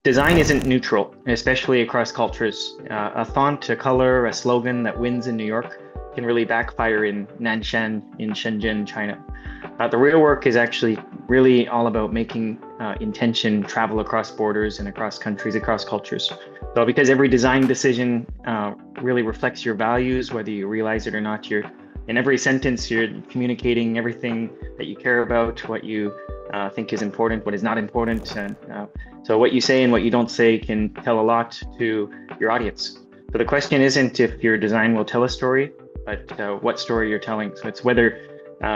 Design isn't neutral, especially across cultures. A font, a color, a slogan that wins in New York can really backfire in Nanshan, in Shenzhen, China. The real work is actually really all about making intention travel across borders and across countries, across cultures. So, because every design decision really reflects your values, whether you realize it or not, you're in every sentence, you're communicating everything that you care about, what you think is important, what is not important. And so what you say and what you don't say can tell a lot to your audience. So the question isn't if your design will tell a story, but what story you're telling. So it's whether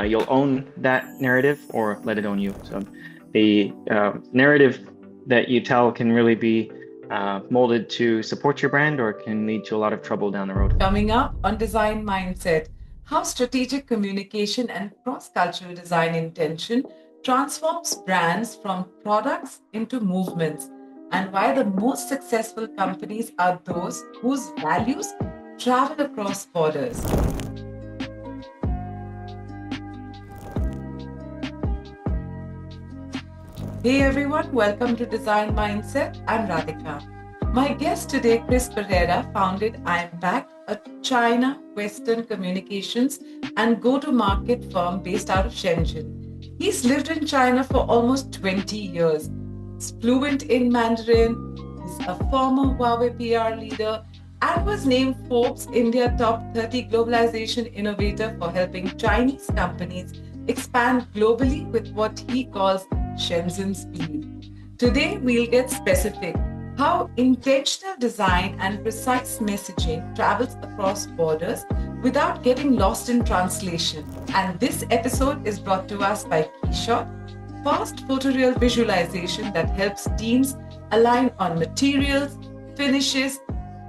you'll own that narrative or let it own you. So the narrative that you tell can really be molded to support your brand or it can lead to a lot of trouble down the road. Coming up on Design Mindset, how strategic communication and cross cultural design intention transforms brands from products into movements, and why the most successful companies are those whose values travel across borders. Hey everyone, welcome to Design Mindset. I'm Radhika. My guest today, Chris Pereira, founded Impact, a China Western communications and go-to-market firm based out of Shenzhen. He's lived in China for almost 20 years. He's fluent in Mandarin. He's a former Huawei PR leader and was named Forbes India Top 30 Globalization Innovator for helping Chinese companies expand globally with what he calls Shenzhen speed. Today, we'll get specific how intentional design and precise messaging travels across borders without getting lost in translation. And this episode is brought to us by KeyShot, fast photoreal visualization that helps teams align on materials, finishes,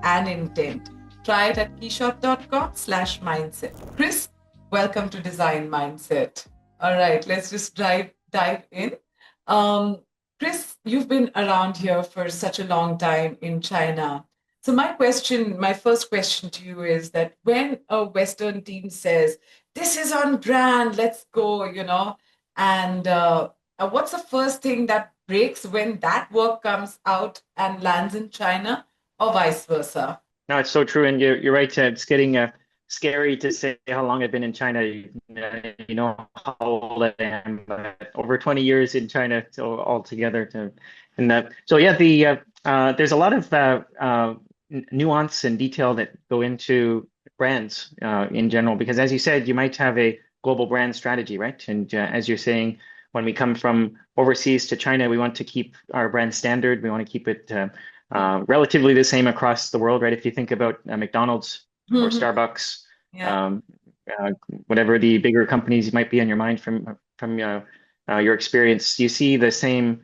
and intent. Try it at keyshot.com/mindset. Chris, welcome to Design Mindset. All right, let's just dive in. Um, Chris, you've been around here for such a long time in China. So my first question to you is that when a Western team says, this is on brand, let's go, and what's the first thing that breaks when that work comes out and lands in China or vice versa? No, it's so true, and you're right. It's getting scary to say how long I've been in China. You know how old I am, but over 20 years in China, so altogether. And so yeah, there's a lot of nuance and detail that go into brands in general, because as you said, you might have a global brand strategy, right? And as you're saying, when we come from overseas to China, we want to keep our brand standard. We want to keep it relatively the same across the world, right? If you think about McDonald's or Mhm. Starbucks, Yeah. um, whatever the bigger companies might be on your mind from your experience, you see the same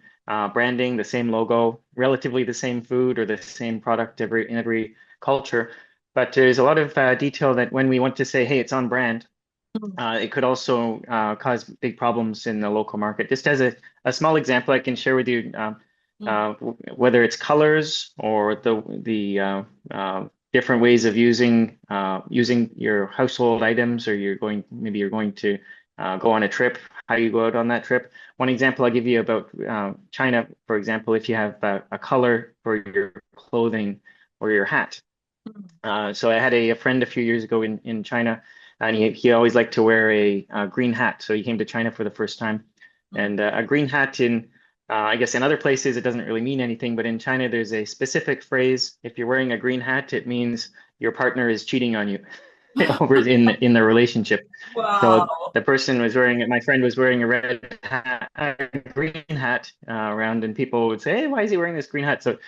branding, the same logo, relatively the same food or the same product in every culture. But there's a lot of detail that when we want to say, hey, it's on brand, it could also cause big problems in the local market. Just as a small example, I can share with you whether it's colors or the different ways of using your household items, or maybe you're going to go on a trip. How do you go out on that trip? One example I'll give you about China, for example, if you have a color for your clothing or your hat. So I had a friend a few years ago in China, and he always liked to wear a green hat. So he came to China for the first time, and a green hat I guess in other places it doesn't really mean anything, but in China there's a specific phrase. If you're wearing a green hat, it means your partner is cheating on you over in the relationship. So Wow. the person was my friend was wearing a red hat, a green hat around, and people would say, "Hey, why is he wearing this green hat?" So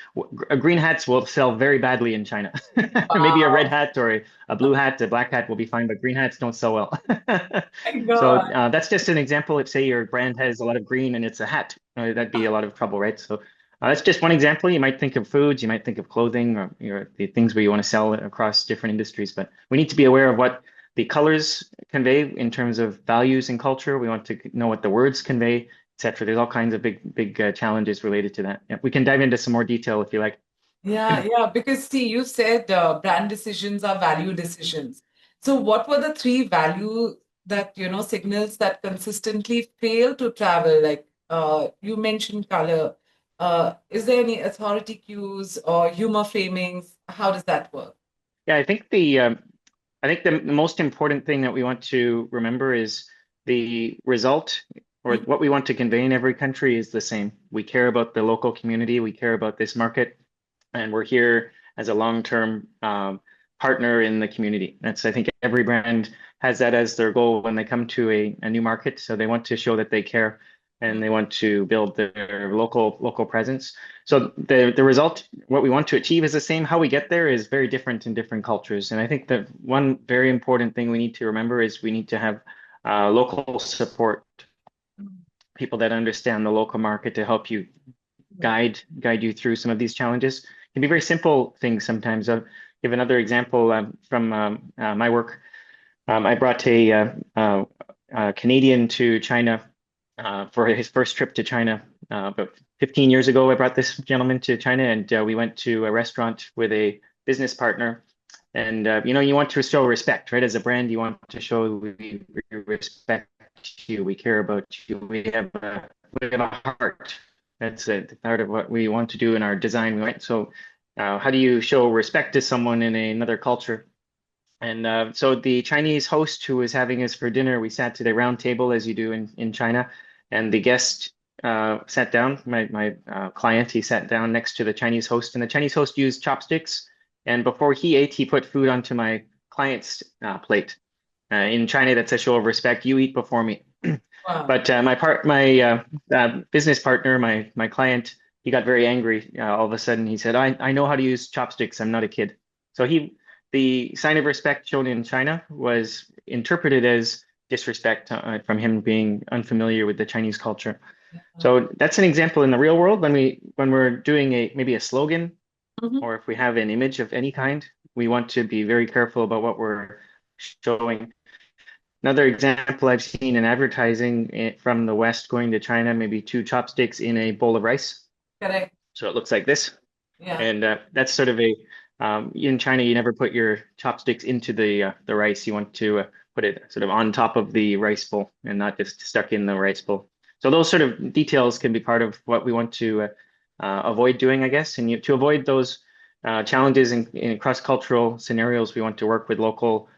green hats will sell very badly in China. Maybe a red Wow. hat or a blue hat, a black hat will be fine, but green hats don't sell well. My So God. that's just an example. If say your brand has a lot of green and it's a hat, that'd be a lot of trouble, right? So that's just one example. You might think of foods, you might think of clothing, or the things where you want to sell across different industries. But we need to be aware of what the colors convey in terms of values and culture. We want to know what the words convey, etc. There's all kinds of big challenges related to that. Yeah, we can dive into some more detail if you like. Yeah, yeah, because see, you said brand decisions are value decisions. So what were the three value that, signals that consistently fail to travel? Like you mentioned color. Is there any authority cues or humor framings? How does that work? Yeah, I think the most important thing that we want to remember is the result or Mhm. what we want to convey in every country is the same. We care about the local community, we care about this market, and we're here as a long-term partner in the community. That's, I think every brand has that as their goal when they come to a new market. So they want to show that they care and they want to build their local presence. So the result, what we want to achieve is the same. How we get there is very different in different cultures. And I think that one very important thing we need to remember is we need to have local support, Mhm. people that understand the local market to help you guide you through some of these challenges. It can be very simple things sometimes. I'll give another example from my work. I brought a Canadian to China for his first trip to China about 15 years ago. I brought this gentleman to China, and we went to a restaurant with a business partner. And you know, you want to show respect, right? As a brand, you want to show we respect you, we care about you, we have a heart. That's a part of what we want to do in our design, right? So, how do you show respect to someone in another culture? And so the Chinese host who was having us for dinner, we sat at a round table as you do in China, and the guest sat down. My client, he sat down next to the Chinese host, and the Chinese host used chopsticks. And before he ate, he put food onto my client's plate. In China, that's a show of respect. You eat before me. Wow. But my business partner, my client, he got very angry. All of a sudden, he said, I know how to use chopsticks. I'm not a kid." So the sign of respect shown in China was interpreted as disrespect from him being unfamiliar with the Chinese culture. Yeah. So that's an example in the real world when we're doing a maybe a slogan Mhm. or if we have an image of any kind, we want to be very careful about what we're showing. Another example I've seen in advertising from the West going to China, maybe two chopsticks in a bowl of rice. Correct. So it looks like this. Yeah. And that's sort of in China, you never put your chopsticks into the rice. You want to put it sort of on top of the rice bowl and not just stuck in the rice bowl. So those sort of details can be part of what we want to avoid doing, I guess. And to avoid those challenges in cross-cultural scenarios, we want to work with local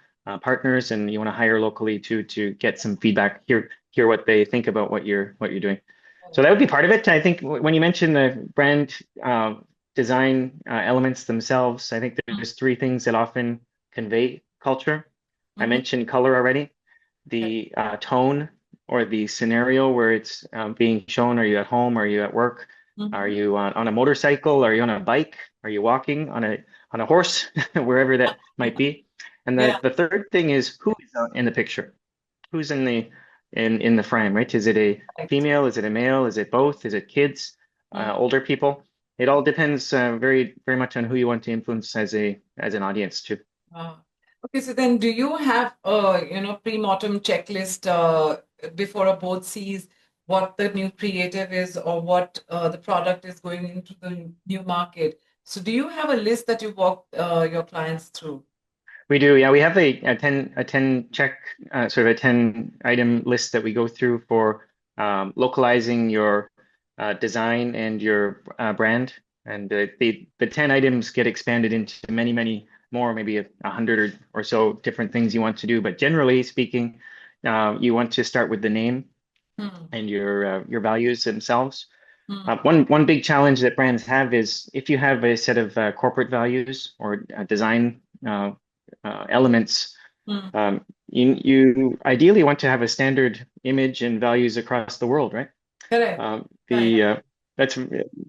partners, and you want to hire locally to get some feedback, hear what they think about what you're doing. So that would be part of it. I think when you mentioned the brand design elements themselves, I think there's three things that often convey culture. I Mhm. mentioned color already, Okay. the tone or the scenario where it's being shown. Are you at home? Are you at work? Are Mhm. you on a motorcycle? Are you on a bike? Are you walking on a horse? Wherever that might be. And Yeah. the third thing is who is in the picture? Who's in the frame, right? Is it a Correct. female? Is it a male? Is it both? Is it kids? Mhm. Older people? It all depends very much on who you want to influence as an audience too. Wow. Okay, so then do you have a, pre-mortem checklist before a board sees what the new creative is or what the product is going into the new market? So do you have a list that you walk your clients through? We do, yeah. We have a 10 check sort of a 10 item list that we go through for localizing your design and your brand. And the 10 items get expanded into many more, maybe 100 or so different things you want to do. But generally speaking, you want to start with the name Hmm. and your values themselves. Hmm. One big challenge that brands have is if you have a set of corporate values or design elements, Hmm. you ideally want to have a standard image and values across the world, right? Correct. Yeah, yeah. The that's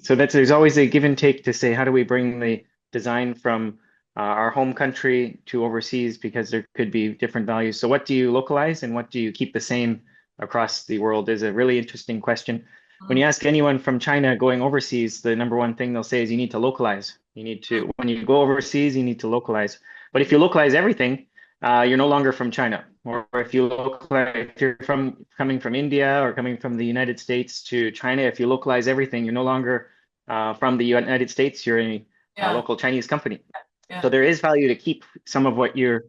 so that's there's always a give and take to say how do we bring the design from our home country to overseas because there could be different values. So what do you localize and what do you keep the same across the world is a really interesting question. When Hmm. you ask anyone from China going overseas, the number one thing they'll say is you need to localize. You need Hmm. to, when you go overseas, you need to localize. But if you localize everything, you're no longer from China. Or if you localize, if you're coming from India or coming from the United States to China, if you localize everything, you're no longer from the United States. You're a Yeah, local Chinese company. So yeah. there is value to keep some of what you're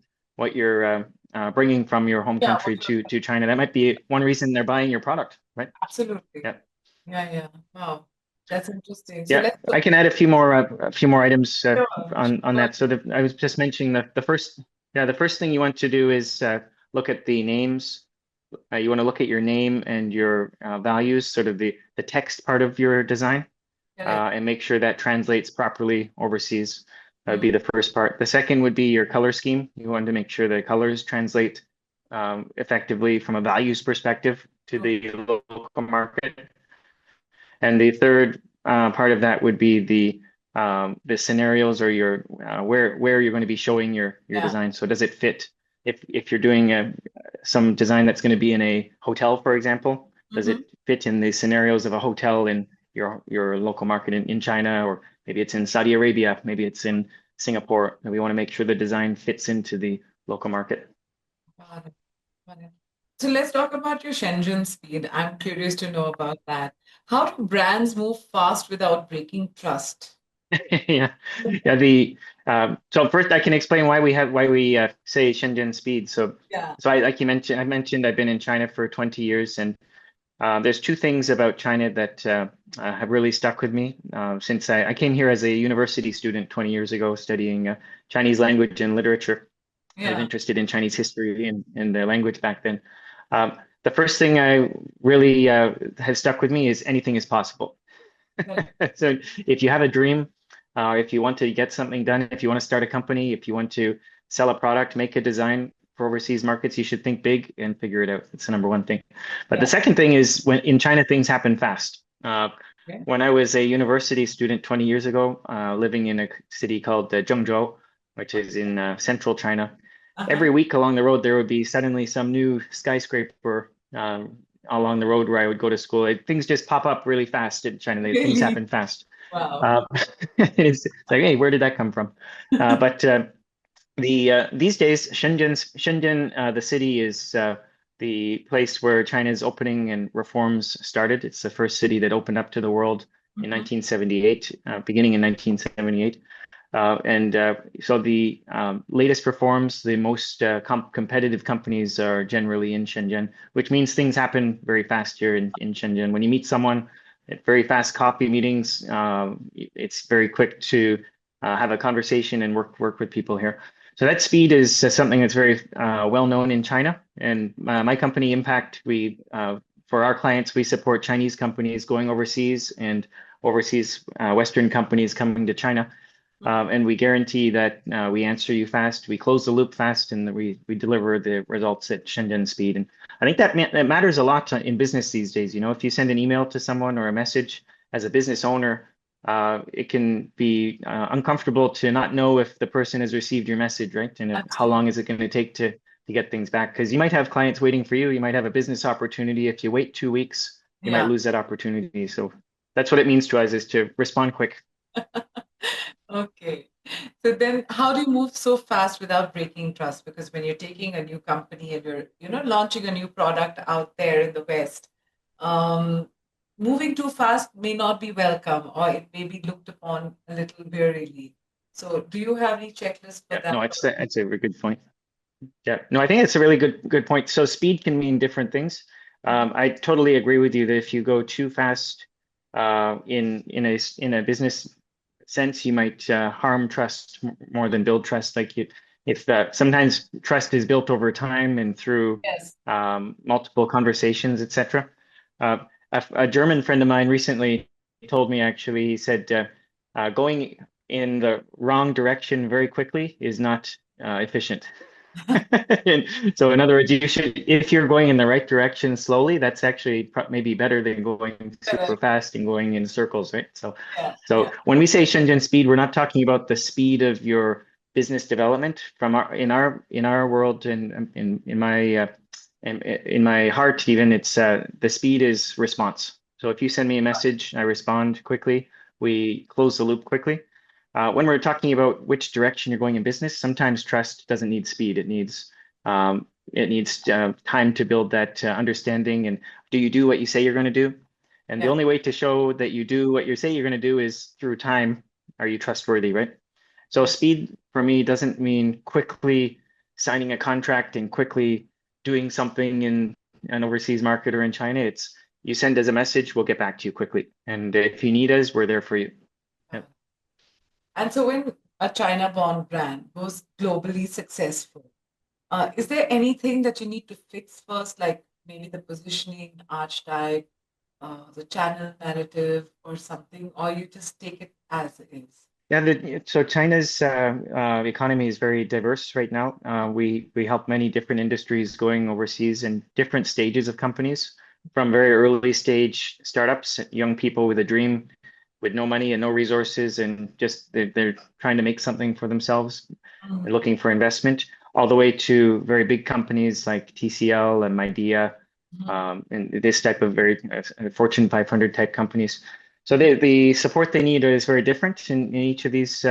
bringing from your home Yeah, country to China. That might be one reason they're buying your product, right? absolutely. Yeah. Yeah, yeah. Wow. That's interesting. So Yeah, let's I can add a few more items sure, on sure. that. So I was just mentioning the first, yeah, the first thing you want to do is look at the names. You want to look at your name and your values, sort of the text part of your design, Correct. and make sure that translates properly overseas. That would Mm, be the first part. The second would be your color scheme. You want to make sure the colors translate effectively from a values perspective to mm, the local market. And the third part of that would be the scenarios or your where you're going to be showing your yeah. design. So does it fit? If you're doing some design that's going to be in a hotel, for example, does Hmm. it fit in the scenarios of a hotel in your local market in China, or maybe it's in Saudi Arabia, maybe it's in Singapore, and we want to make sure the design fits into the local market. Got it. Got it. So let's talk about your Shenzhen speed. I'm curious to know about that. How do brands move fast without breaking trust? Yeah, yeah. The so first I can explain why we say Shenzhen speed. Yeah. So like you mentioned, I mentioned I've been in China for 20 years, and there's two things about China that have really stuck with me since I came here as a university student 20 years ago, studying Chinese language and literature. I was Yeah. interested in Chinese history and the language back then. The first thing I really has stuck with me is anything is possible. Correct. So if you have a dream, if you want to get something done, if you want to start a company, if you want to sell a product, make a design for overseas markets, you should think big and figure it out. That's the number one thing. But the Yeah. second thing is when in China, things happen fast. Okay. When I was a university student 20 years ago, living in a city called Zhengzhou, which is in central China, Uh-huh. every week along the road, there would be suddenly some new skyscraper along the road where I would go to school. Things just pop up really fast in China. Things Really? happen fast. Wow. Uh, it's like, hey, where did that come from? But these days, Shenzhen, the city is the place where China's opening and reforms started. It's the first city that opened up to the world in Mhm. 1978, beginning in 1978. So the latest reforms, the most competitive companies are generally in Shenzhen, which means things happen very fast here in Shenzhen. When you meet someone at very fast coffee meetings, it's very quick to have a conversation and work with people here. So that speed is something that's very well known in China. And my company, Impact, we for our clients, we support Chinese companies going overseas and overseas Western companies coming to China. And we guarantee that we answer you fast, we close the loop fast, and that we deliver the results at Shenzhen speed. And I think that matters a lot in business these days. You know, if you send an email to someone or a message as a business owner, it can be uncomfortable to not know if the person has received your message, right? And how Absolutely. long is it going to take to get things back? Because you might have clients waiting for you. You might have a business opportunity. If you wait 2 weeks, you might Yeah. lose that opportunity. So that's what it means to us is to respond quick. Okay. So then how do you move so fast without breaking trust? Because when you're taking a new company and you're, launching a new product out there in the West, um, moving too fast may not be welcome or it may be looked upon a little wearily. So do you have any checklist for Yeah, that? no, it's a very good point. Yeah, no, I think it's a really good point. So speed can mean different things. Mhm. I totally agree with you that if you go too fast in a business sense, you might harm trust more than build trust. Like you, if sometimes trust is built over time and through Yes. multiple conversations, etc. Uh, a German friend of mine recently told me actually, he said going in the wrong direction very quickly is not efficient. And so, in other words, you should, if you're going in the right direction slowly, that's actually maybe better than going super Correct. fast and going in circles, right? Yeah. So Yeah. when we say Shenzhen speed, we're not talking about the speed of your business development. From in our world and in my in my heart, even it's the speed is response. So if you send me a message, I respond quickly. We close the loop quickly. When we're talking about which direction you're going in business, sometimes trust doesn't need speed. It needs time to build that understanding. And do you do what you say you're going to do? And the Yeah. only way to show that you do what you say you're going to do is through time. Are you trustworthy, right? So Yeah. speed for me doesn't mean quickly signing a contract and quickly doing something in an overseas market or in China. It's you send us a message, we'll get back to you quickly. And if you need us, we're there for you. Uh, Yep. And so when a China-born brand goes globally successful, is there anything that you need to fix first, like maybe the positioning, archetype, the channel narrative, or something, or you just take it as it is? Yeah, so China's economy is very diverse right now. We help many different industries going overseas in different stages of companies, from very early stage startups, young people with a dream, with no money and no resources, and just they're trying to make something for themselves, Mm, and looking for investment, all the way to very big companies like TCL and Midea, mhm, and this type of very Fortune 500 type companies. So the support they need is very different in each of these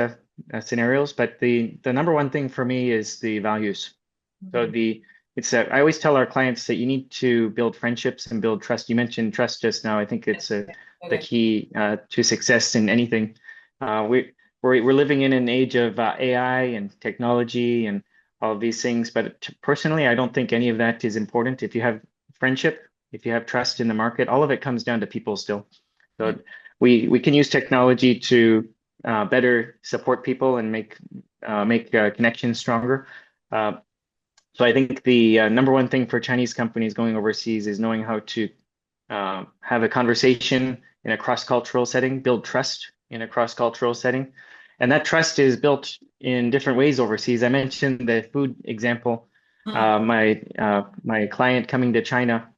scenarios, but the number one thing for me is the values. So mhm. I always tell our clients that you need to build friendships and build trust. You mentioned trust just now. I think it's the Correct. key to success in anything. We're living in an age of AI and technology and all of these things, but personally, I don't think any of that is important. If you have friendship, if you have trust in the market, all of it comes down to people still. Yeah. So we can use technology to better support people and make connections stronger. Uh, so I think the number one thing for Chinese companies going overseas is knowing how to have a conversation in a cross-cultural setting, build trust in a cross-cultural setting. And that trust is built in different ways overseas. I mentioned the food example. Mm, My client coming to China,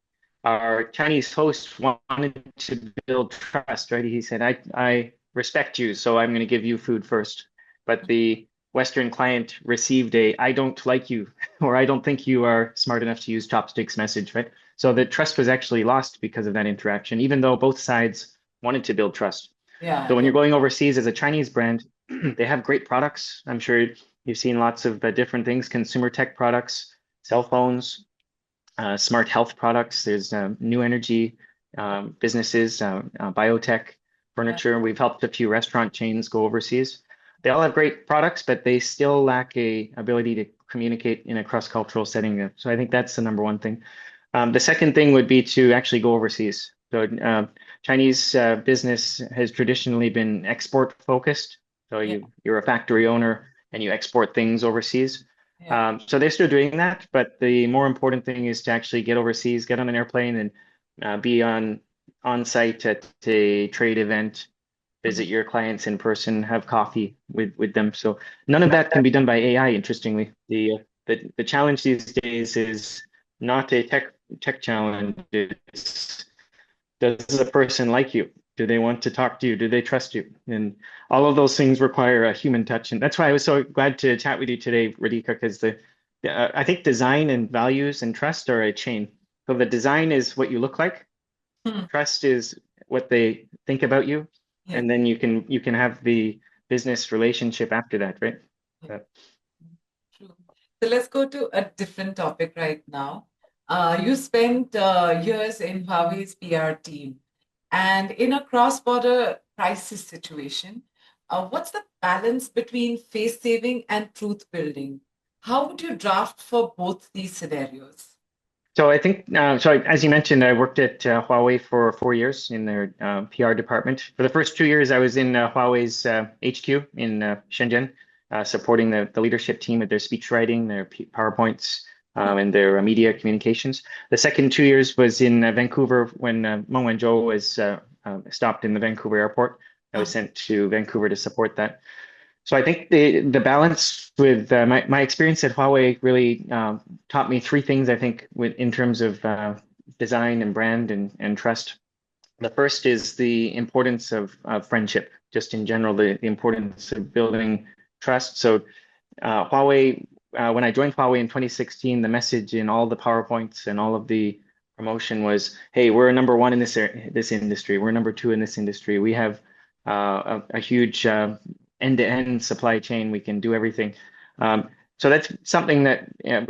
our Chinese host wanted to build trust, right? He said, I respect you, so I'm going to give you food first. But the Western client received a I don't like you, or I don't think you are smart enough to use chopsticks message, right? So the trust was actually lost because of that interaction, even though both sides wanted to build trust. yeah, So when yeah. you're going overseas as a Chinese brand, they have great products. I'm sure you've seen lots of different things, consumer tech products, cell phones, smart health products. There's new energy businesses, biotech, Yeah. furniture. We've helped a few restaurant chains go overseas. They all have great products, but they still lack a ability to communicate in a cross-cultural setting. So I think that's the number one thing. The second thing would be to actually go overseas. So Chinese business has traditionally been export focused. So Yeah, you're a factory owner and you export things overseas. yeah. So they're still doing that, but the more important thing is to actually get overseas, get on an airplane, and be on site at a trade event, Mhm. visit your clients in person, have coffee with them. So none of that can be done by AI. Interestingly, the challenge these days is not a tech challenge. It's does a person like you? Do they want to talk to you? Do they trust you? And all of those things require a human touch. And that's why I was so glad to chat with you today, Radhika, because I think design and values and trust are a chain. So the design is what you look like, Hmm. trust is what they think about you, Yeah, and then you can have the business relationship after that, right? yeah. Uh, True. So let's go to a different topic right now. You spent years in Huawei's PR team, and in a cross-border crisis situation, what's the balance between face saving and truth building? How would you draft for both these scenarios? So I think, as you mentioned, I worked at Huawei for 4 years in their PR department. For the first 2 years, I was in Huawei's HQ in Shenzhen, supporting the leadership team with their speech writing, their PowerPoints, and their media communications. The second 2 years was in Vancouver when Meng Wanzhou was stopped in the Vancouver airport. I was Uh, sent to Vancouver to support that. So I think the balance with my experience at Huawei really taught me three things, I think, in terms of design and brand and trust. The first is the importance of friendship, just in general, the importance of building trust. So Huawei, when I joined Huawei in 2016, the message in all the PowerPoints and all of the promotion was, "Hey, we're number one in this industry. We're number two in this industry. We have a huge end-to-end supply chain. We can do everything." So that's something that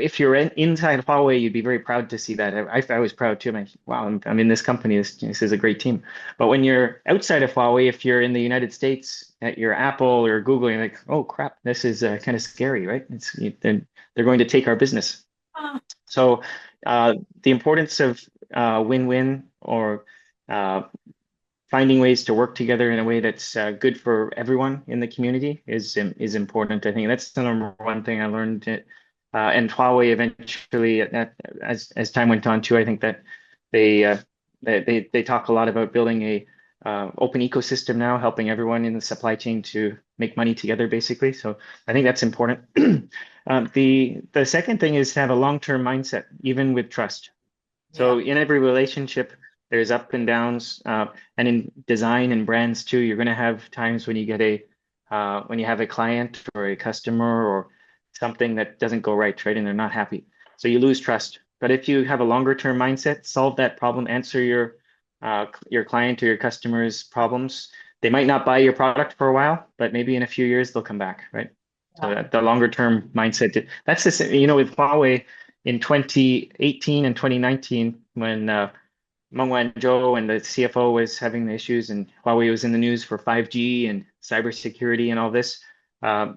if you're inside Huawei, you'd be very proud to see that. I was proud too. I'm like, wow, I'm in this company. This is a great team. But when you're outside of Huawei, if you're in the United States at your Apple or Google, you're like, oh crap, this is kind of scary, right? They're going to take our business. ah, So the importance of win-win or uh, finding ways to work together in a way that's good for everyone in the community is important. I think that's the number one thing I learned. And Huawei eventually, as time went on too, I think that they they talk a lot about building a open ecosystem now, helping everyone in the supply chain to make money together, basically. So I think that's important. The second thing is to have a long-term mindset, even with trust. Yeah. So in every relationship, there's up and downs, and in design and brands too, you're going to have times when you get a when you have a client or a customer or something that doesn't go right, and they're not happy. So you lose trust. But if you have a longer term mindset, solve that problem, answer your client or your customer's problems. They might not buy your product for a while, but maybe in a few years they'll come back, right? So Yeah. that the longer term mindset, that's the same, with Huawei in 2018 and 2019 when Meng Wanzhou and the CFO was having the issues and Huawei was in the news for 5G and cybersecurity and all this.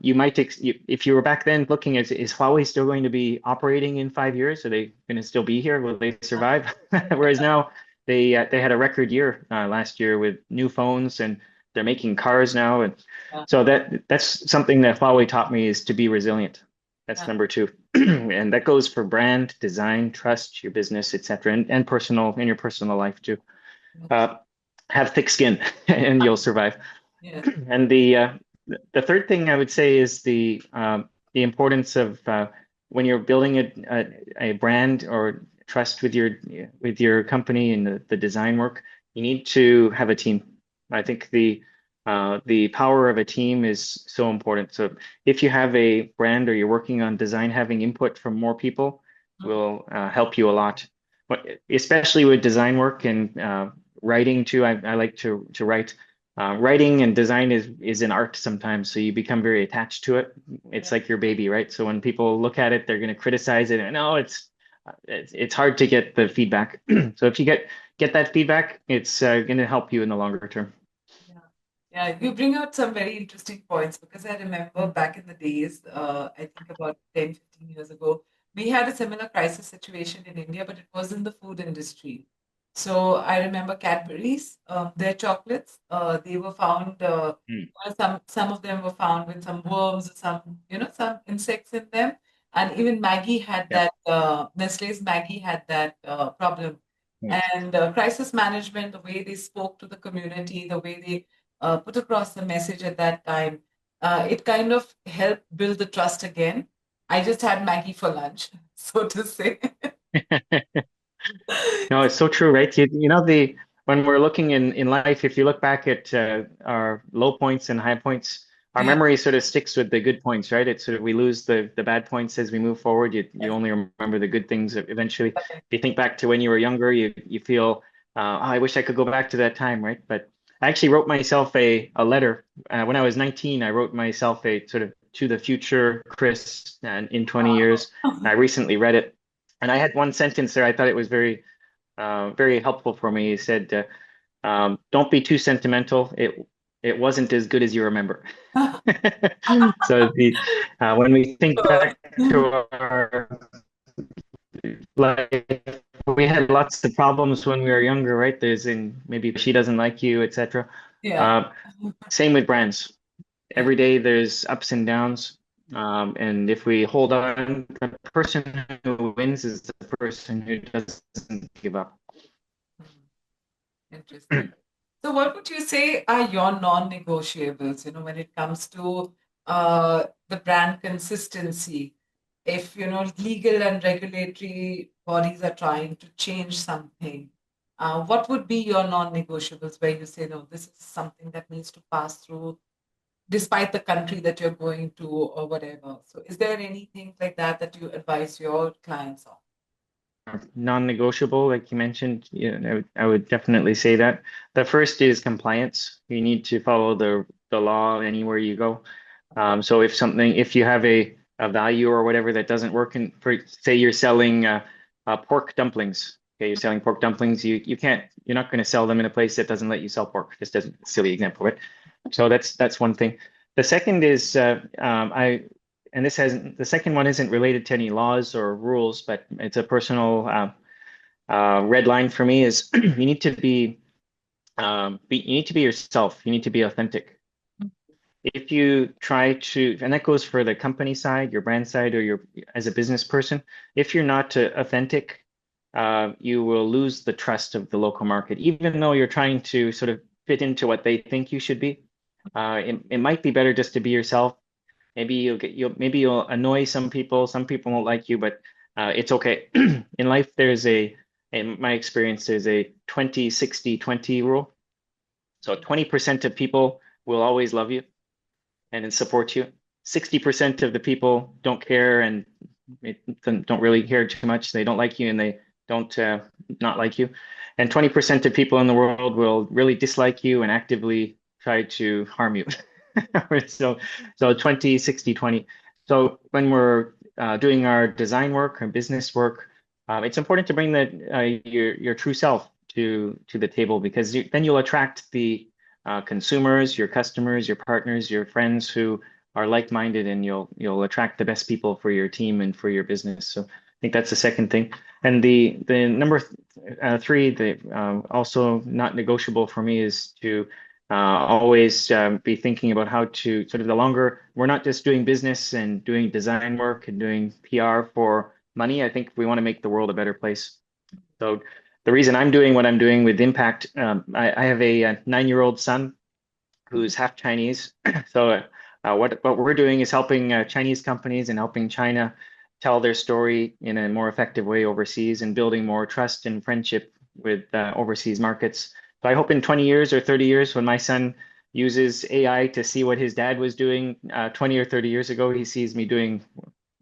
You might, if you were back then looking at, is Huawei still going to be operating in 5 years? Are they going to still be here? Will they survive? Whereas now they had a record year last year with new phones and they're making cars now. And Yeah. so that's something that Huawei taught me is to be resilient. That's Yeah. number two. And that goes for brand, design, trust, your business, etc., and personal in your personal life too. Uh, have thick skin, and you'll survive. Yeah. And the third thing I would say is the importance of when you're building a brand or trust with your company and the design work, you need to have a team. I think the power of a team is so important. So if you have a brand or you're working on design, having input from more people Mhm. will help you a lot. But especially with design work and writing too. I like to write. Writing and design is an art sometimes, so you become very attached to it. It's Yeah. like your baby, right? So when people look at it, they're going to criticize it, and no, it's hard to get the feedback. So if you get that feedback, it's going to help you in the longer term. Yeah. Yeah, you bring out some very interesting points because I remember back in the days, I think about 10, 15 years ago, we had a similar crisis situation in India, but it was in the food industry. So I remember Cadbury's, their chocolates, they were found, Mm. some of them were found with some worms, some, some insects in them. And even Maggie had Yep. that, Nestle's Maggie had that problem. Yes. And crisis management, the way they spoke to the community, the way they put across the message at that time, it kind of helped build the trust again. I just had Maggie for lunch, so to say. No, it's so true, right? You know the when we're looking in life, if you look back at our low points and high points, our Yeah. memory sort of sticks with the good points, right? It's sort of we lose the bad points as we move forward. You Yes. only remember the good things eventually. If you think back to when you were younger, you feel, oh, I wish I could go back to that time, right? But I actually wrote myself a letter when I was 19. I wrote myself a sort of to the future, Chris, and in 20 years. I recently read it, and I had one sentence there. I thought it was very helpful for me. He said, "Don't be too sentimental. It wasn't as good as you remember." So when we think back to our life, we had lots of problems when we were younger, right? There's in maybe she doesn't like you, etc. Yeah. Uh, Same with brands. Yeah. Every day there's ups and downs. And if we hold on, the person who wins is the person who doesn't give up. Hmm. Interesting. So, what would you say are your non-negotiables, when it comes to the brand consistency? If, legal and regulatory bodies are trying to change something, what would be your non-negotiables where you say, no, this is something that needs to pass through despite the country that you're going to or whatever? So, is there anything like that that you advise your clients on? Non-negotiable, like you mentioned, I would definitely say that. The first is compliance. You need to follow the law anywhere you go. Okay. So if you have a value or whatever that doesn't work, and for say you're selling pork dumplings, okay, you're selling pork dumplings, you're not going to sell them in a place that doesn't let you sell pork. Just as a silly example, right? So that's one thing. The second is and the second one isn't related to any laws or rules, but it's a personal red line for me is you need to be you need to be yourself. You need to be authentic. If you try to, and that goes for the company side, your brand side, or your as a business person, if you're not authentic, you will lose the trust of the local market, even though you're trying to sort of fit into what they think you should be. It might be better just to be yourself. Maybe you'll annoy some people. Some people won't like you, but it's okay. In life, in my experience, there's a 20-60-20 rule. So 20% of people will always love you and then support you. 60% of the people don't care and don't really care too much. They don't like you and they don't not like you. And 20% of people in the world will really dislike you and actively try to harm you. So, so 20-60-20. So when we're doing our design work and business work, it's important to bring your true self to the table because then you'll attract the consumers, your customers, your partners, your friends who are like-minded, and you'll attract the best people for your team and for your business. So I think that's the second thing. And the number three, the also not negotiable for me is to always be thinking about how to sort of the longer we're not just doing business and doing design work and doing PR for money. I think we want to make the world a better place. So the reason I'm doing what I'm doing with Impact, I have a 9-year-old son who's half Chinese. So what we're doing is helping Chinese companies and helping China tell their story in a more effective way overseas and building more trust and friendship with overseas markets. So I hope in 20 years or 30 years, when my son uses AI to see what his dad was doing 20 or 30 years ago, he sees me doing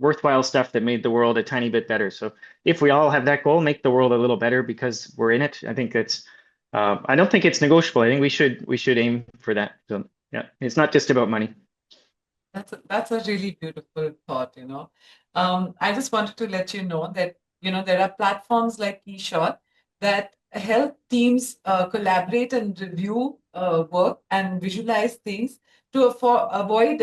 worthwhile stuff that made the world a tiny bit better. So if we all have that goal, make the world a little better because we're in it, I think I don't think it's negotiable. I think we should aim for that. So yeah, it's not just about money. That's a really beautiful thought, I just wanted to let you know that, there are platforms like KeyShot that help teams collaborate and review work and visualize things to avoid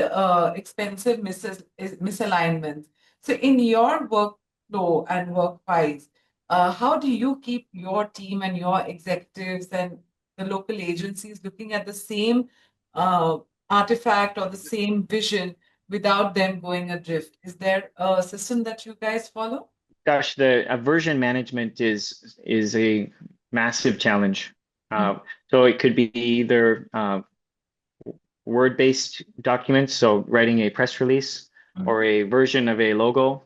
expensive misalignments. So in your workflow and work-wise, how do you keep your team and your executives and the local agencies looking at the same uh, artifact or the same vision without them going adrift? Is there a system that you guys follow? Gosh, the version management is a massive challenge. Mm, So it could be either word-based documents, so writing a press release, mm, or a version of a logo,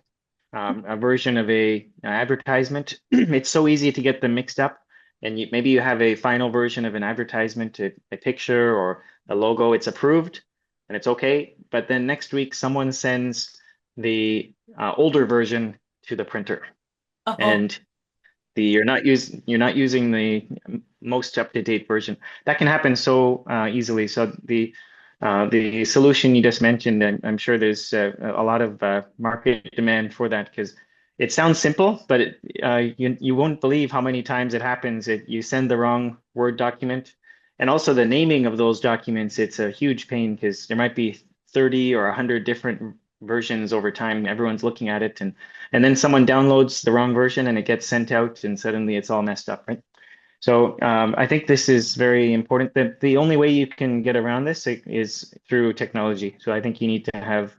a version of a advertisement. It's so easy to get them mixed up. And maybe you have a final version of an advertisement, a picture or a logo. It's approved and it's okay. But then next week, someone sends the older version to the printer, uh-oh. and you're not using the most up-to-date version. That can happen so easily. So the solution you just mentioned, I'm sure there's a lot of market demand for that because it sounds simple, but you won't believe how many times it happens that you send the wrong Word document. And also the naming of those documents, it's a huge pain because there might be 30 or 100 different versions over time. Everyone's looking at it, and then someone downloads the wrong version and it gets sent out, and suddenly it's all messed up, right? So I think this is very important. The only way you can get around this is through technology. So I think you need to have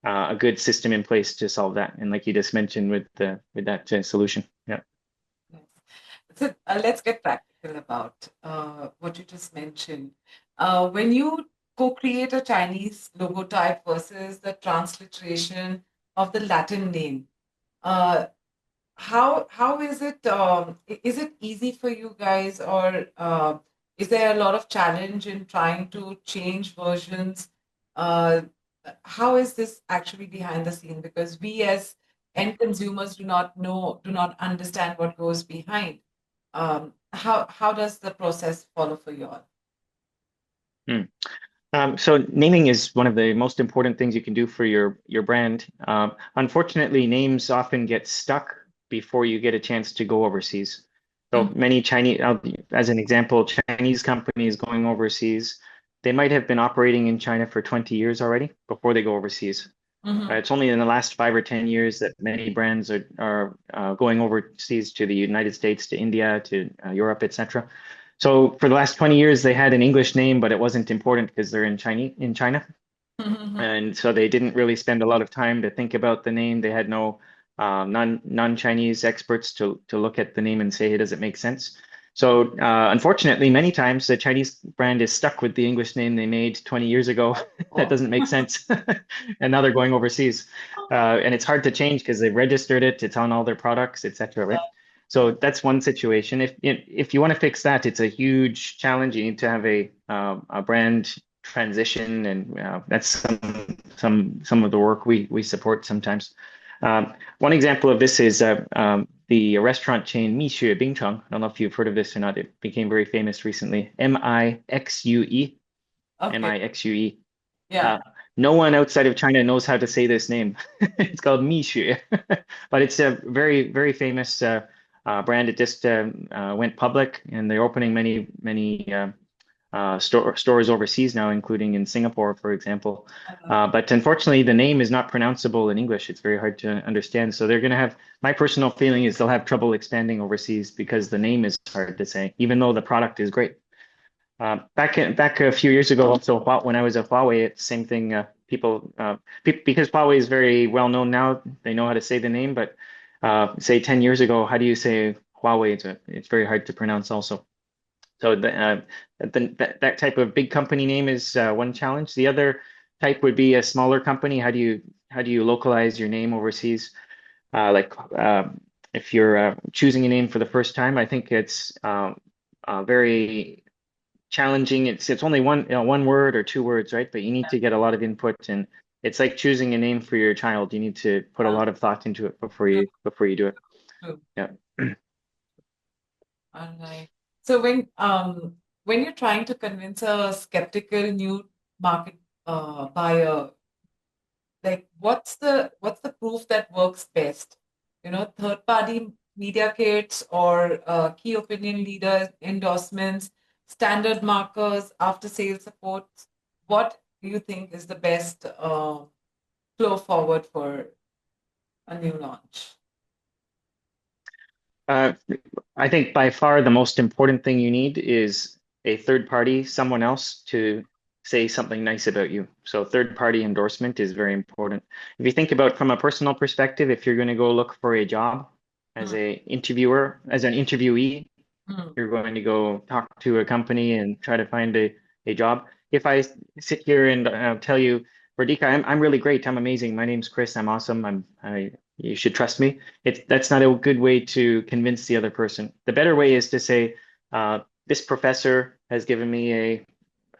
a good system in place to solve that. And like you just mentioned with that solution. Yeah. Yes. So let's get practical about what you just mentioned. When you co-create a Chinese logotype versus the transliteration of the Latin name, uh, how is it? Is it easy for you guys, or is there a lot of challenge in trying to change versions? Uh, how is this actually behind the scene? Because we as end consumers do not know, do not understand what goes behind. How does the process follow for you all? Hmm. So naming is one of the most important things you can do for your brand. Unfortunately, names often get stuck before you get a chance to go overseas. So many Chinese, as an example, Chinese companies going overseas, they might have been operating in China for 20 years already before they go overseas. Mm-hmm. It's only in the last 5 or 10 years that many brands are going overseas to the United States, to India, to Europe, etc. So for the last 20 years, they had an English name, but it wasn't important because they're in China. And so they didn't really spend a lot of time to think about the name. They had no non-Chinese experts to look at the name and say, hey, does it make sense? So unfortunately, many times the Chinese brand is stuck with the English name they made 20 years ago. That Oh. doesn't make sense. And now they're going overseas. And it's hard to change because they've registered it, it's on all their products, etc. Right? So that's one situation. If you want to fix that, it's a huge challenge. You need to have a brand transition, and that's some of the work we support sometimes. One example of this is the restaurant chain Mixue Bingcheng. I don't know if you've heard of this or not. It became very famous recently. Mixue, Okay. Mixue. Yeah. Uh, no one outside of China knows how to say this name. It's called Mixue, but it's a very famous brand. It just went public, and they're opening many stores overseas now, including in Singapore, for example. But unfortunately, the name is not pronounceable in English. It's very hard to understand. So they're going to have, my personal feeling is they'll have trouble expanding overseas because the name is hard to say, even though the product is great. Back a few years ago, also when I was at Huawei, it's the same thing. Because Huawei is very well known now, they know how to say the name. But say 10 years ago, how do you say Huawei? It's very hard to pronounce also. So that type of big company name is one challenge. The other type would be a smaller company. How do you localize your name overseas? Like if you're choosing a name for the first time, I think it's very challenging. It's only one word or two words, right? But you need to get a lot of input, and it's like choosing a name for your child. You need to put a lot of thought into it True, before you do it. true. Yeah. All right. So when you're trying to convince a skeptical new market buyer, like what's the proof that works best? Third party media kits or key opinion leader endorsements, standard markers, after sales support. What do you think is the best flow forward for a new launch? Uh, I think by far the most important thing you need is a third party, someone else to say something nice about you. So third party endorsement is very important. If you think about from a personal perspective, if you're going to go look for a job as Hmm, a interviewer, as an interviewee, hmm, you're going to go talk to a company and try to find a job. If I sit here and tell you, Radhika, I'm really great. I'm amazing. My name's Chris. I'm awesome. You should trust me. That's not a good way to convince the other person. The better way is to say, this professor has given me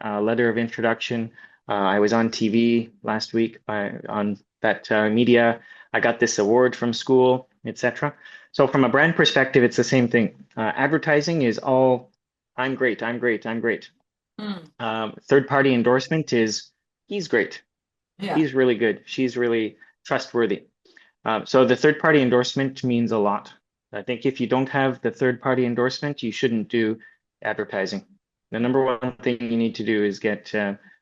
a letter of introduction. I was on TV last week on that media. I got this award from school, etc. So from a brand perspective, it's the same thing. Advertising is all, I'm great, I'm great, I'm great. hmm. Third-party endorsement is, he's great, Yeah. he's really good, she's really trustworthy. So the third-party endorsement means a lot. I think if you don't have the third-party endorsement, you shouldn't do advertising. The number one thing you need to do is get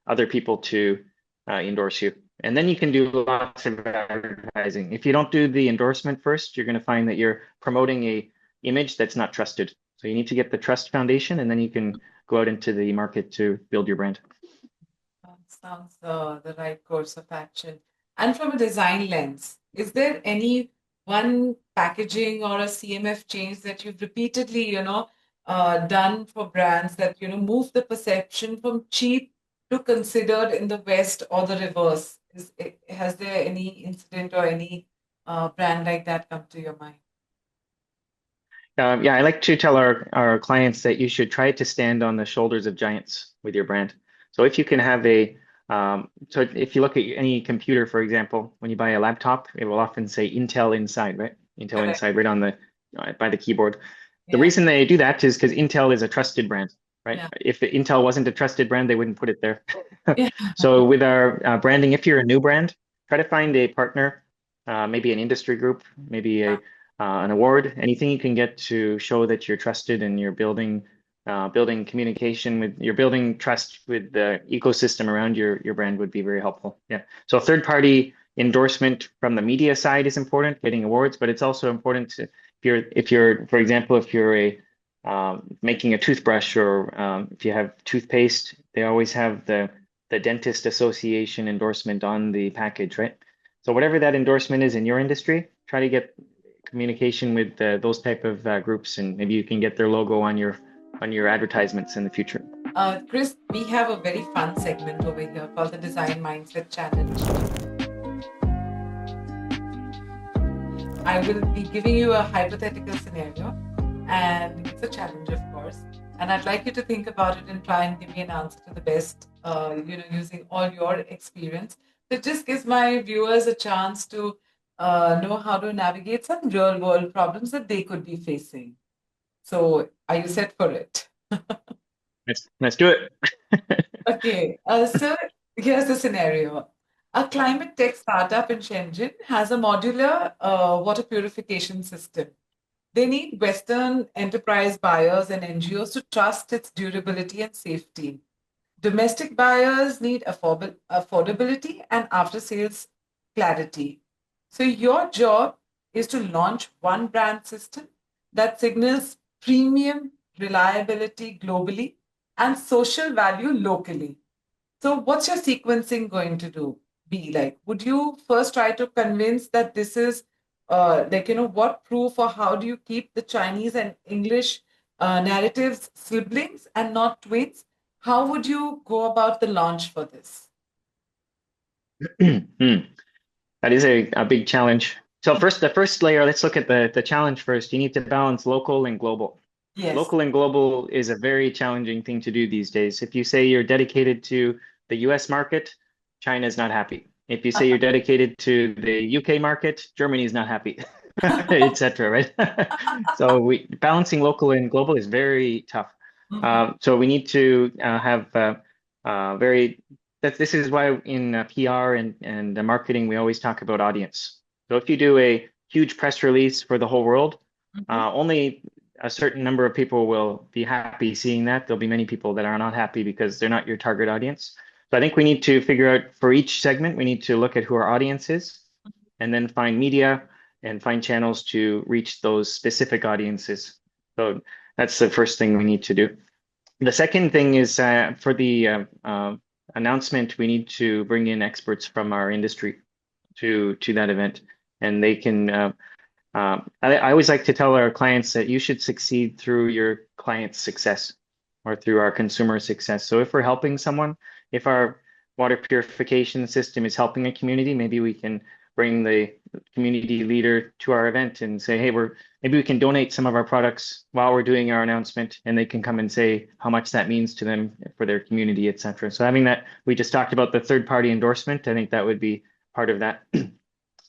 other people to endorse you. And then you can do lots of advertising. If you don't do the endorsement first, you're going to find that you're promoting a image that's not trusted. So you need to get the trust foundation, and then you can go out into the market to build your brand. Sounds the right course of action. And from a design lens, is there any one packaging or a CMF change that you've repeatedly, done for brands that, move the perception from cheap to considered in the West or the reverse? Has there any incident or any brand like that come to your mind? Yeah, I like to tell our clients that you should try to stand on the shoulders of giants with your brand. So if you can have so if you look at any computer, for example, when you buy a laptop, it will often say Intel inside, right? Intel Correct. inside, right on the by the keyboard. The Yeah. reason they do that is because Intel is a trusted brand, right? Yeah. If Intel wasn't a trusted brand, they wouldn't put it there. Yeah. So with our branding, if you're a new brand, try to find a partner, maybe an industry group, maybe an award, anything you can get to show that you're trusted and you're building communication you're building trust with the ecosystem around your brand would be very helpful. Yeah. So third party endorsement from the media side is important, getting awards, but it's also important to, if you're, for example, if you're making a toothbrush, or if you have toothpaste, they always have the dentist association endorsement on the package, right? So whatever that endorsement is in your industry, try to get communication with those type of groups, and maybe you can get their logo on your advertisements in the future. Chris, we have a very fun segment over here called the Design Mindset Challenge. I will be giving you a hypothetical scenario, and it's a challenge, of course. And I'd like you to think about it and try and give me an answer to the best, using all your experience. So it just gives my viewers a chance to know how to navigate some real world problems that they could be facing. So, are you set for it? Let's do it. Okay, so here's the scenario. A climate tech startup in Shenzhen has a modular water purification system. They need Western enterprise buyers and NGOs to trust its durability and safety. Domestic buyers need affordability and after sales clarity. So, your job is to launch one brand system that signals premium reliability globally and social value locally. So, what's your sequencing going to be like? Would you first try to convince that this is what proof, or how do you keep the Chinese and English narratives siblings and not twins? How would you go about the launch for this? Hmm. That is a big challenge. So first, the first layer, let's look at the challenge first. You need to balance local and global. Yes. Local and global is a very challenging thing to do these days. If you say you're dedicated to the US market, China is not happy. If you say you're dedicated to the UK market, Germany is not happy, etc., right? So balancing local and global is very tough. Mhm. So we need to have very that this is why in PR and marketing we always talk about audience. So if you do a huge press release for the whole world, Mhm. only a certain number of people will be happy seeing that. There'll be many people that are not happy because they're not your target audience. So I think we need to figure out for each segment, we need to look at who our audience is and then find media and find channels to reach those specific audiences. So that's the first thing we need to do. The second thing is for the announcement, we need to bring in experts from our industry to that event, and they can I always like to tell our clients that you should succeed through your client's success or through our consumer success. So if we're helping someone, if our water purification system is helping a community, maybe we can bring the community leader to our event and say, hey, maybe we can donate some of our products while we're doing our announcement, and they can come and say how much that means to them for their community, etc. So having that, we just talked about the third party endorsement. I think that would be part of that.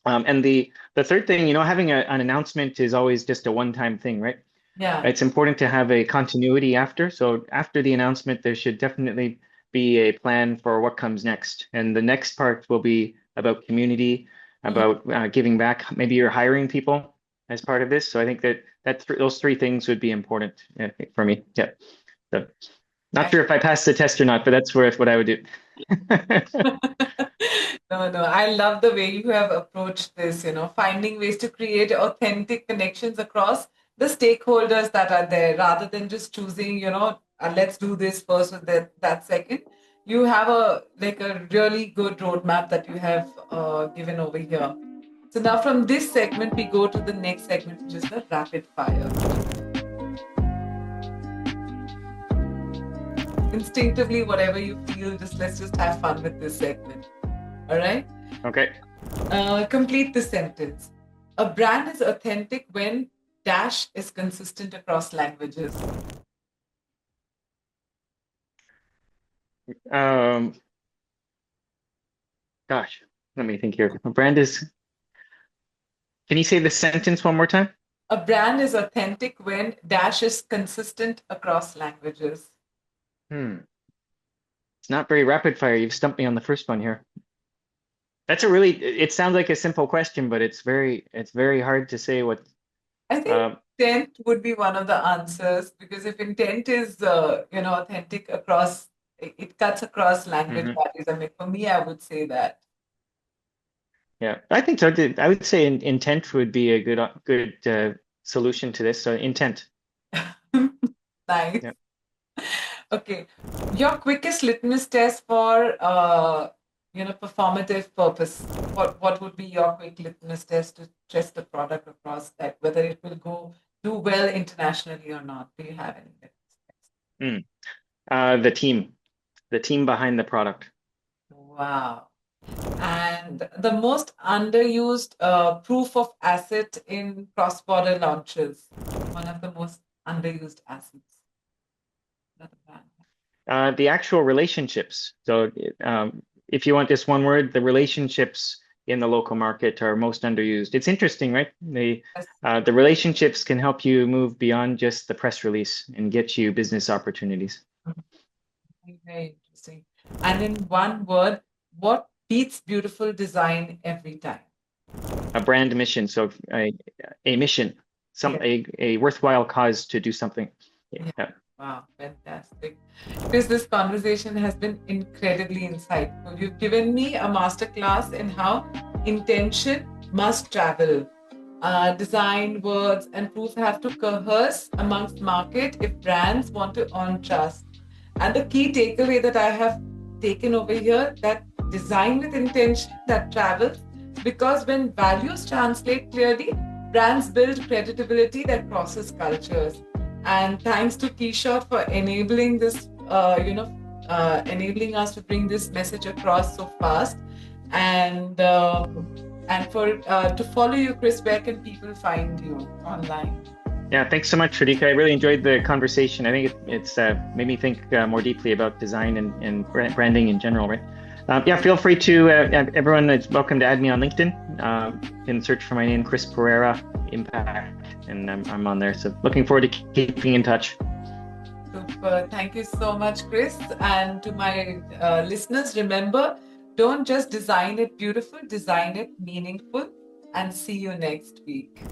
And the third thing, having an announcement is always just a one-time thing, right? Yeah. It's important to have a continuity after. So after the announcement, there should definitely be a plan for what comes next. And the next part will be about community, Mhm. about giving back. Maybe you're hiring people as part of this. So I think that those three things would be important for me. Yeah. So not sure if I passed the test or not, but that's what I would do. No, no, I love the way you have approached this, finding ways to create authentic connections across the stakeholders that are there rather than just choosing, let's do this first or that second. You have a really good roadmap that you have given over here. So now from this segment, we go to the next segment, which is the rapid fire. Instinctively, whatever you feel, let's just have fun with this segment. All right. Okay. Complete the sentence. A brand is authentic when dash is consistent across languages. Um, Gosh, let me think here. A brand is, can you say the sentence one more time? A brand is authentic when dash is consistent across languages. Hmm. It's not very rapid fire. You've stumped me on the first one here. It sounds like a simple question, but it's very hard to say what, I think uh, intent would be one of the answers because if intent is, authentic across, it cuts across language mhm. values. I mean, for me, I would say that. Yeah, I think so. I would say intent would be a good solution to this. So intent. Nice. Yeah. Okay. Your quickest litmus test for performative purpose. What would be your quick litmus test to test the product across that, whether it will do well internationally or not? Do you have any litmus test? Mm. The team behind the product. Wow. And the most underused proof of asset in cross-border launches. One of the most underused assets that a brand has. The actual relationships. So if you want this one word, the relationships in the local market are most underused. It's interesting, right? Yes. The relationships can help you move beyond just the press release and get you business opportunities. Very, very interesting. And in one word, what beats beautiful design every time? A brand mission, so a mission, Yeah. a worthwhile cause to do something. Yeah. Yeah. Wow, fantastic. Chris, this conversation has been incredibly insightful. You've given me a masterclass in how intention must travel. Design, words, and proof have to coalesce amongst market if brands want to earn trust. And the key takeaway that I have taken over here, that design with intention that travels, because when values translate clearly, brands build credibility that crosses cultures. And thanks to KeyShot for enabling this, enabling us to bring this message across so fast. And for to follow you, Chris, where can people find you online? Yeah, thanks so much, Radhika. I really enjoyed the conversation. I think it's made me think more deeply about design and branding in general, right? Yeah, feel free to, everyone is welcome to add me on LinkedIn. You can search for my name, Chris Pereira, Impact, and I'm on there. So looking forward to keeping in touch. Super. Thank you so much, Chris. And to my listeners, remember, don't just design it beautiful, design it meaningful. And see you next week.